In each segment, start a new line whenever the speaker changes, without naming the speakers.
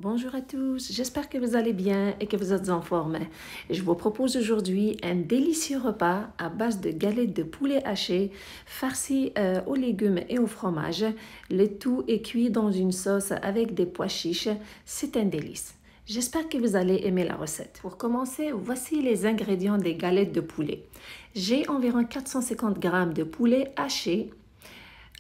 Bonjour à tous, j'espère que vous allez bien et que vous êtes en forme. Je vous propose aujourd'hui un délicieux repas à base de galettes de poulet haché, farci aux légumes et au fromage. Le tout est cuit dans une sauce avec des pois chiches. C'est un délice. J'espère que vous allez aimer la recette. Pour commencer, voici les ingrédients des galettes de poulet. J'ai environ 450 g de poulet haché,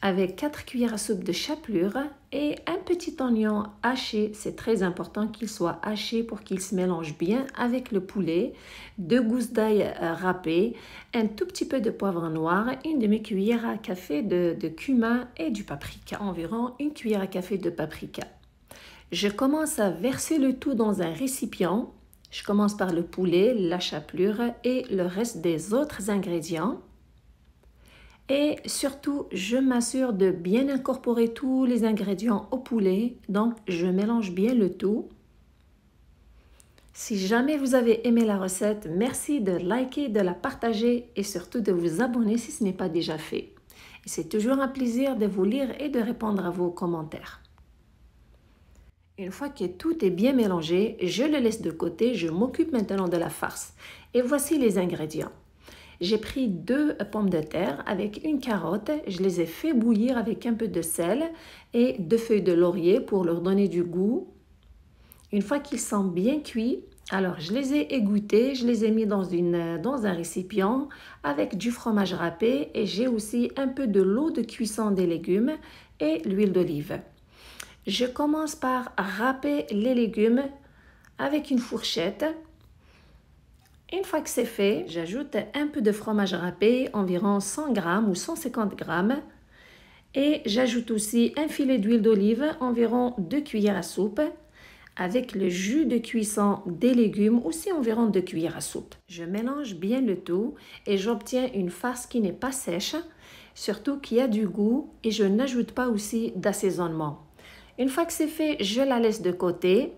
avec 4 cuillères à soupe de chapelure et un petit oignon haché. C'est très important qu'il soit haché pour qu'il se mélange bien avec le poulet. 2 gousses d'ail râpées, un tout petit peu de poivre noir, une demi-cuillère à café de cumin et du paprika, environ une cuillère à café de paprika. Je commence à verser le tout dans un récipient. Je commence par le poulet, la chapelure et le reste des autres ingrédients. Et surtout, je m'assure de bien incorporer tous les ingrédients au poulet. Donc, je mélange bien le tout. Si jamais vous avez aimé la recette, merci de liker, de la partager et surtout de vous abonner si ce n'est pas déjà fait. Et c'est toujours un plaisir de vous lire et de répondre à vos commentaires. Une fois que tout est bien mélangé, je le laisse de côté. Je m'occupe maintenant de la farce. Et voici les ingrédients. J'ai pris 2 pommes de terre avec une carotte. Je les ai fait bouillir avec un peu de sel et 2 feuilles de laurier pour leur donner du goût. Une fois qu'ils sont bien cuits, alors je les ai égouttés. Je les ai mis dans un récipient avec du fromage râpé et j'ai aussi un peu de l'eau de cuisson des légumes et l'huile d'olive. Je commence par râper les légumes avec une fourchette. Une fois que c'est fait, j'ajoute un peu de fromage râpé, environ 100 g ou 150 g. Et j'ajoute aussi un filet d'huile d'olive, environ 2 cuillères à soupe, avec le jus de cuisson des légumes, aussi environ 2 cuillères à soupe. Je mélange bien le tout et j'obtiens une farce qui n'est pas sèche, surtout qui a du goût, et je n'ajoute pas aussi d'assaisonnement. Une fois que c'est fait, je la laisse de côté.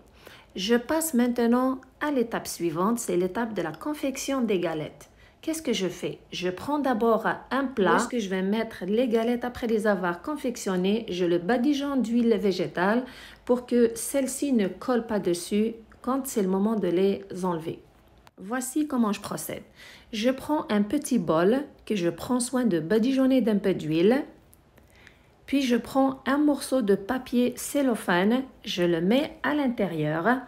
Je passe maintenant à l'étape suivante, c'est l'étape de la confection des galettes. Qu'est-ce que je fais? Je prends d'abord un plat. Lorsque je vais mettre les galettes après les avoir confectionnées, je le badigeonne d'huile végétale pour que celle-ci ne colle pas dessus quand c'est le moment de les enlever. Voici comment je procède. Je prends un petit bol que je prends soin de badigeonner d'un peu d'huile. Puis je prends un morceau de papier cellophane, je le mets à l'intérieur.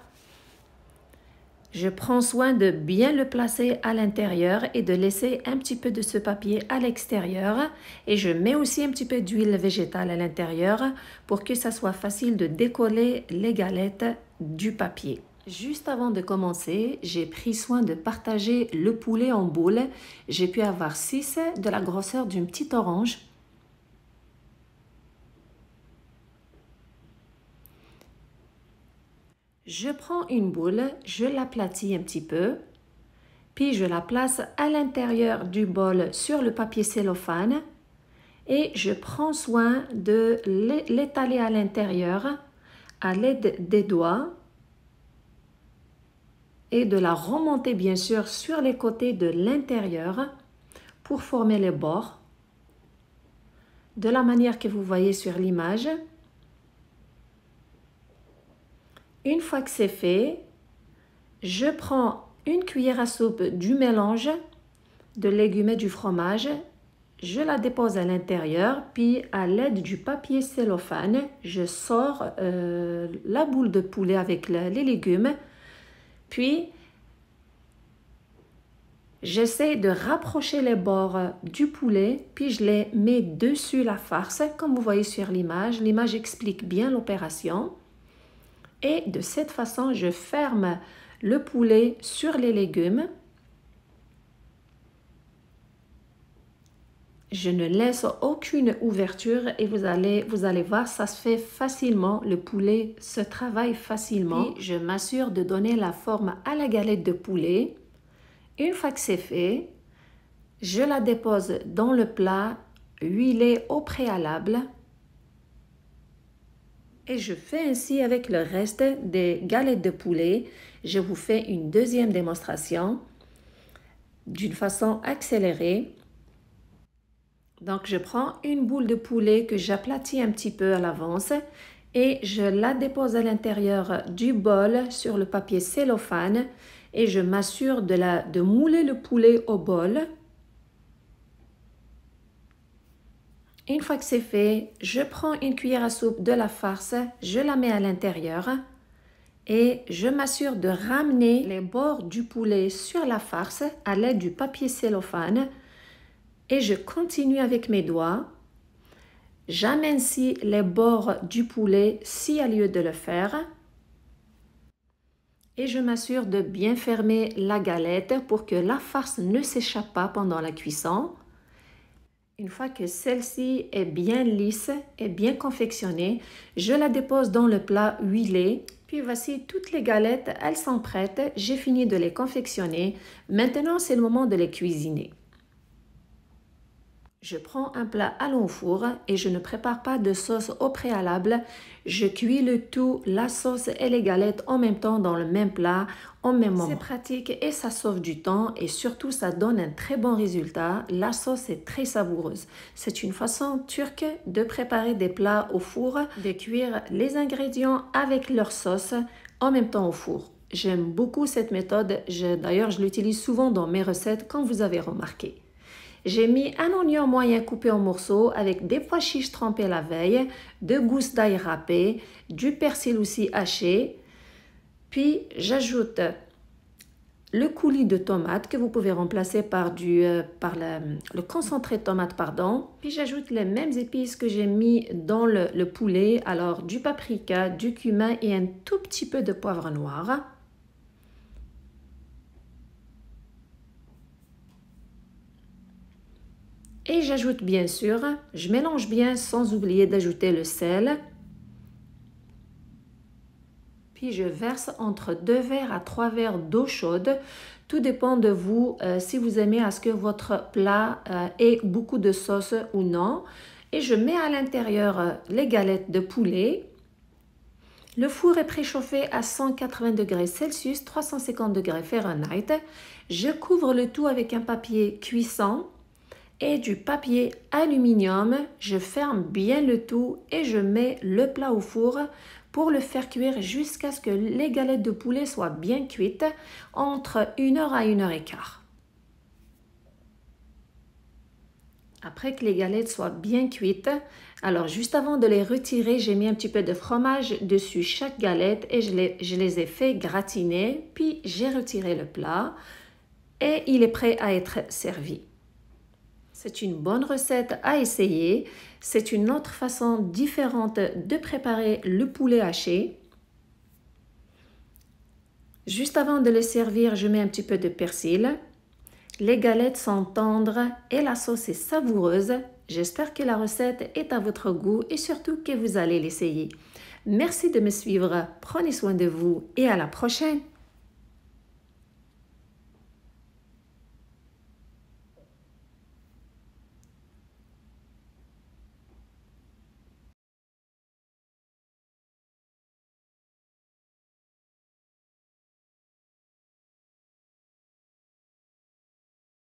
Je prends soin de bien le placer à l'intérieur et de laisser un petit peu de ce papier à l'extérieur. Et je mets aussi un petit peu d'huile végétale à l'intérieur pour que ça soit facile de décoller les galettes du papier. Juste avant de commencer, j'ai pris soin de partager le poulet en boules. J'ai pu avoir 6 de la grosseur d'une petite orange. Je prends une boule, je l'aplatis un petit peu, puis je la place à l'intérieur du bol sur le papier cellophane et je prends soin de l'étaler à l'intérieur à l'aide des doigts et de la remonter bien sûr sur les côtés de l'intérieur pour former les bords de la manière que vous voyez sur l'image. Une fois que c'est fait, je prends une cuillère à soupe du mélange de légumes et du fromage, je la dépose à l'intérieur, puis à l'aide du papier cellophane, je sors la boule de poulet avec les légumes, puis j'essaie de rapprocher les bords du poulet, puis je les mets dessus la farce, comme vous voyez sur l'image. L'image explique bien l'opération. Et de cette façon, je ferme le poulet sur les légumes. Je ne laisse aucune ouverture et vous allez voir, ça se fait facilement. Le poulet se travaille facilement. Puis, je m'assure de donner la forme à la galette de poulet. Une fois que c'est fait, je la dépose dans le plat huilé au préalable. Et je fais ainsi avec le reste des galettes de poulet. Je vous fais une deuxième démonstration d'une façon accélérée. Donc, je prends une boule de poulet que j'aplatis un petit peu à l'avance et je la dépose à l'intérieur du bol sur le papier cellophane et je m'assure de mouler le poulet au bol. Une fois que c'est fait, je prends une cuillère à soupe de la farce, je la mets à l'intérieur et je m'assure de ramener les bords du poulet sur la farce à l'aide du papier cellophane et je continue avec mes doigts. J'amincis les bords du poulet s'il y a lieu de le faire et je m'assure de bien fermer la galette pour que la farce ne s'échappe pas pendant la cuisson. Une fois que celle-ci est bien lisse et bien confectionnée, je la dépose dans le plat huilé. Puis voici toutes les galettes, elles sont prêtes. J'ai fini de les confectionner. Maintenant, c'est le moment de les cuisiner. Je prends un plat à long four et je ne prépare pas de sauce au préalable. Je cuis le tout, la sauce et les galettes en même temps dans le même plat, en même moment. C'est pratique et ça sauve du temps et surtout ça donne un très bon résultat. La sauce est très savoureuse. C'est une façon turque de préparer des plats au four, de cuire les ingrédients avec leur sauce en même temps au four. J'aime beaucoup cette méthode. D'ailleurs, je l'utilise souvent dans mes recettes comme vous avez remarqué. J'ai mis un oignon moyen coupé en morceaux avec des pois chiches trempés la veille, 2 gousses d'ail râpées, du persil aussi haché. Puis j'ajoute le coulis de tomate que vous pouvez remplacer par le concentré de tomate, pardon. Puis j'ajoute les mêmes épices que j'ai mis dans le poulet, alors du paprika, du cumin et un tout petit peu de poivre noir. Et j'ajoute bien sûr, je mélange bien sans oublier d'ajouter le sel. Puis je verse entre 2 verres à 3 verres d'eau chaude. Tout dépend de vous, si vous aimez à ce que votre plat ait beaucoup de sauce ou non. Et je mets à l'intérieur les galettes de poulet. Le four est préchauffé à 180 degrés Celsius, 350 degrés Fahrenheit. Je couvre le tout avec un papier cuisson et du papier aluminium. Je ferme bien le tout et je mets le plat au four pour le faire cuire jusqu'à ce que les galettes de poulet soient bien cuites, entre 1 heure à 1 heure et quart. Après que les galettes soient bien cuites, alors juste avant de les retirer, j'ai mis un petit peu de fromage dessus chaque galette et je les ai fait gratiner, puis j'ai retiré le plat et il est prêt à être servi. C'est une bonne recette à essayer. C'est une autre façon différente de préparer le poulet haché. Juste avant de le servir, je mets un petit peu de persil. Les galettes sont tendres et la sauce est savoureuse. J'espère que la recette est à votre goût et surtout que vous allez l'essayer. Merci de me suivre. Prenez soin de vous et à la prochaine.